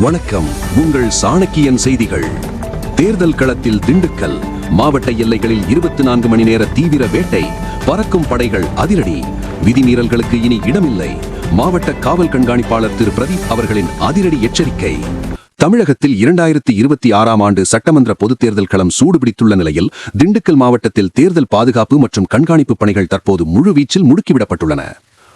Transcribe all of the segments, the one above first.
வணக்கம். உங்கள் சாணக்கியன் செய்திகள். தேர்தல் களத்தில் திண்டுக்கல் மாவட்ட எல்லைகளில் 24 மணி நேர தீவிர வேட்டை. பறக்கும் படைகள் அதிரடி. விதிமீறல்களுக்கு இனி இடமில்லை. மாவட்ட காவல் கண்காணிப்பாளர் திரு பிரதீப் அவர்களின் அதிரடி எச்சரிக்கை. தமிழகத்தில் 2026ஆம் ஆண்டு சட்டமன்ற பொதுத் தேர்தல் களம் சூடுபிடித்துள்ள நிலையில் திண்டுக்கல் மாவட்டத்தில் தேர்தல் பாதுகாப்பு மற்றும் கண்காணிப்பு பணிகள் தற்போது முழுவீச்சில் முடுக்கிவிடப்பட்டுள்ளன.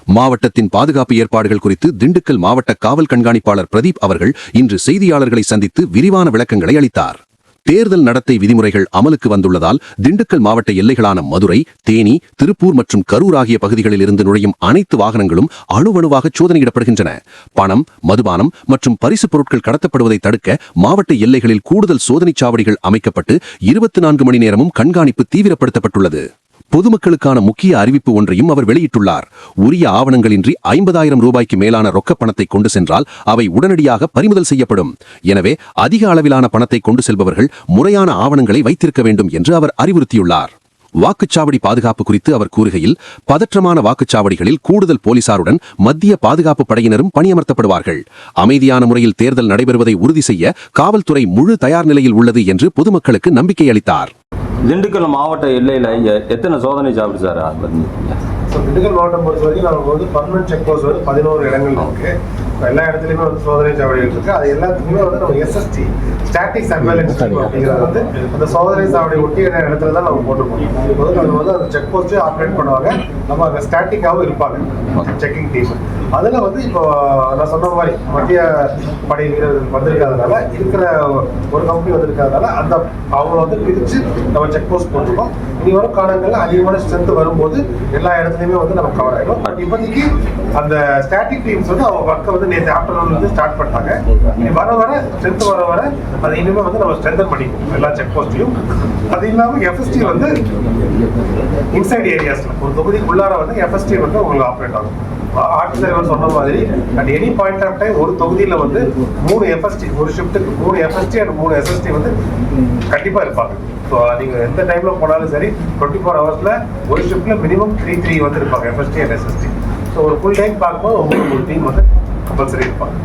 மாவட்டத்தின் பாதுகாப்பு ஏற்பாடுகள் குறித்து திண்டுக்கல் மாவட்ட காவல் கண்காணிப்பாளர் பிரதீப் அவர்கள் இன்று செய்தியாளர்களை சந்தித்து விரிவான விளக்கங்களை அளித்தார். தேர்தல் நடத்தை விதிமுறைகள் அமலுக்கு வந்துள்ளதால் திண்டுக்கல் மாவட்ட எல்லைகளான மதுரை, தேனி, திருப்பூர் மற்றும் கரூர் ஆகிய பகுதிகளில் இருந்து நுழையும் அனைத்து வாகனங்களும் அணுவணுவாக சோதனையிடப்படுகின்றன. பணம், மதுபானம் மற்றும் பரிசுப் பொருட்கள் கடத்தப்படுவதை தடுக்க மாவட்ட எல்லைகளில் கூடுதல் சோதனைச் சாவடிகள் அமைக்கப்பட்டு 24 மணி நேரமும் கண்காணிப்பு தீவிரப்படுத்தப்பட்டுள்ளது. பொதுமக்களுக்கான முக்கிய அறிவிப்பு ஒன்றையும் அவர் வெளியிட்டுள்ளார். உரிய ஆவணங்களின்றி 50,000 ரூபாய்க்கு மேலான ரொக்க பணத்தை கொண்டு சென்றால் அவை உடனடியாக பறிமுதல் செய்யப்படும். எனவே அதிக அளவிலான பணத்தை கொண்டு செல்பவர்கள் முறையான ஆவணங்களை வைத்திருக்க வேண்டும் என்று அவர் அறிவுறுத்தியுள்ளார். வாக்குச்சாவடி பாதுகாப்பு குறித்து அவர் கூறுகையில், பதற்றமான வாக்குச்சாவடிகளில் கூடுதல் போலீசாருடன் மத்திய பாதுகாப்பு படையினரும் பணியமர்த்தப்படுவார்கள். அமைதியான முறையில் தேர்தல் நடைபெறுவதை உறுதி செய்ய காவல்துறை முழு தயார் நிலையில் உள்ளது என்று பொதுமக்களுக்கு நம்பிக்கை அளித்தார். திண்டுக்கல் மாவட்ட எல்லையில் எத்தனை சோதனை சாவடி சார்? திண்டுக்கல் மாவட்டம் பொறுத்த வரைக்கும் நமக்கு வந்து பர்மனன்ட் செக் போஸ்ட் வந்து 11 இடங்கள் இருக்கு. எல்லா இடத்துலையுமே வந்து சோதனை சாவடிகள் இருக்கு. அது எல்லாத்துக்குமே வந்து நம்ம SST ஸ்டாட்டிக் சர்வேலன்ஸ் அப்படிங்கிறது வந்து அந்த சோதனை சாவடி ஒட்டிய இடத்துல தான் நம்ம போட்டுருக்கோம். அது வந்து அந்த செக் போஸ்ட் ஆப்ரேட் பண்ணுவாங்க. நம்ம அங்கே ஸ்டாட்டிக்காகவும் இருப்பாங்க செக்கிங் டீம். அதில் வந்து இப்போ நான் சொன்ன மாதிரி மத்திய படை வீரர்கள் வந்திருக்கிறதுனால இருக்கிற ஒரு கம்பெனி வந்திருக்கிறதுனால அந்த அவங்க வந்து பிரித்து நம்ம செக் போஸ்ட் போட்டிருக்கோம். இனி வரும் காலங்களில் அதிகமான ஸ்ட்ரென்த் வரும்போது எல்லா இடத்துலையுமே வந்து நம்ம கவர் ஆகிடும். பட் இப்போதைக்கு அந்த ஸ்டாட்டிக் டீம்ஸ் வந்து அவங்க ஒர்க்கை வந்து நேற்று ஆஃப்டர்நூன் வந்து ஸ்டார்ட் பண்ணிட்டாங்க. இனி வர ஸ்ட்ரென்த் வர அது இனிமேல் வந்து நம்ம ஸ்ட்ரென்தன் பண்ணிக்குவோம் எல்லா செக் போஸ்ட்லையும். அது இல்லாமல் FST வந்து இன்சைட் ஏரியாஸில் ஒரு தொகுதிக்குள்ளார வந்து FST வந்து உங்களுக்கு ஆப்ரேட் ஆகும். ஆட்சித்தலைவர் சொன்ன மாதிரி at any point of time ஒரு தொகுதியில் வந்து 3 FST, ஒரு ஷிஃப்ட்டுக்கு 3 FST அண்ட் 3 SST வந்து கண்டிப்பாக இருப்பாங்க. ஸோ நீங்கள் எந்த டைமில் போனாலும் சரி 24 ஹவர்ஸில் ஒரு ஷிஃப்ட்டில் மினிமம் 3 வந்து இருப்பாங்க FST அண்ட் SST. ஸோ ஒரு ஃபுல் டைம் பார்க்கும்போது உங்களுக்கு ஒரு டீம் வந்து கம்பல்சரி இருப்பாங்க.